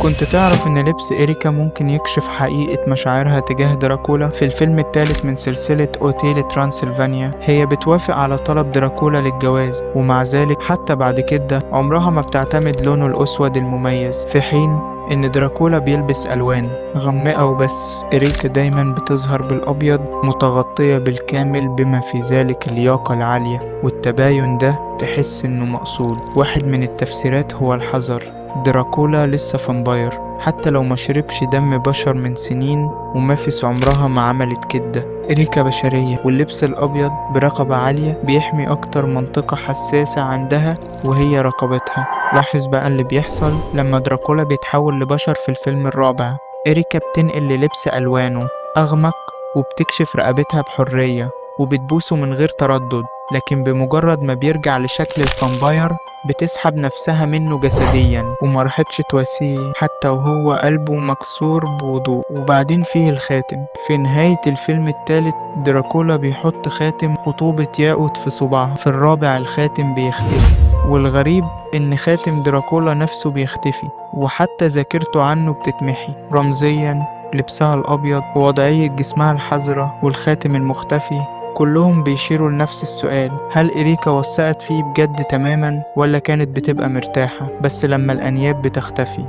كنت تعرف إن لبس إريكا ممكن يكشف حقيقة مشاعرها تجاه دراكولا؟ في الفيلم الثالث من سلسلة أوتيل ترانسلفانيا هي بتوافق على طلب دراكولا للجواز، ومع ذلك حتى بعد كده عمرها ما بتعتمد لونه الأسود المميز، في حين إن دراكولا بيلبس ألوان غامقة وبس. إريكا دايما بتظهر بالأبيض متغطية بالكامل، بما في ذلك اللياقة العالية والتباين ده تحس إنه مقصود. واحد من التفسيرات هو الحذر، دراكولا لسه فامباير حتى لو ما شربش دم بشر من سنين، ومافيس عمرها ما عملت كده. إريكا بشرية، واللبس الأبيض برقبة عالية بيحمي أكتر منطقة حساسة عندها وهي رقبتها. لاحظ بقى اللي بيحصل لما دراكولا بيتحول لبشر في الفيلم الرابع. إريكا بتنقل للبس ألوانه أغمق وبتكشف رقبتها بحرية وبتبوسه من غير تردد، لكن بمجرد ما بيرجع لشكل الفامباير بتسحب نفسها منه جسديا ومرحتش تواسيه حتى وهو قلبه مكسور بوضوح. وبعدين فيه الخاتم. في نهاية الفيلم الثالث دراكولا بيحط خاتم خطوبة ياقوت في صباعها، في الرابع الخاتم بيختفي، والغريب إن خاتم دراكولا نفسه بيختفي وحتى ذاكرته عنه بتتمحي. رمزيا لبسها الأبيض ووضعية جسمها الحذرة والخاتم المختفي كلهم بيشيروا لنفس السؤال: هل إريكا وثقت فيه بجد تماما، ولا كانت بتبقى مرتاحة بس لما الأنياب بتختفي؟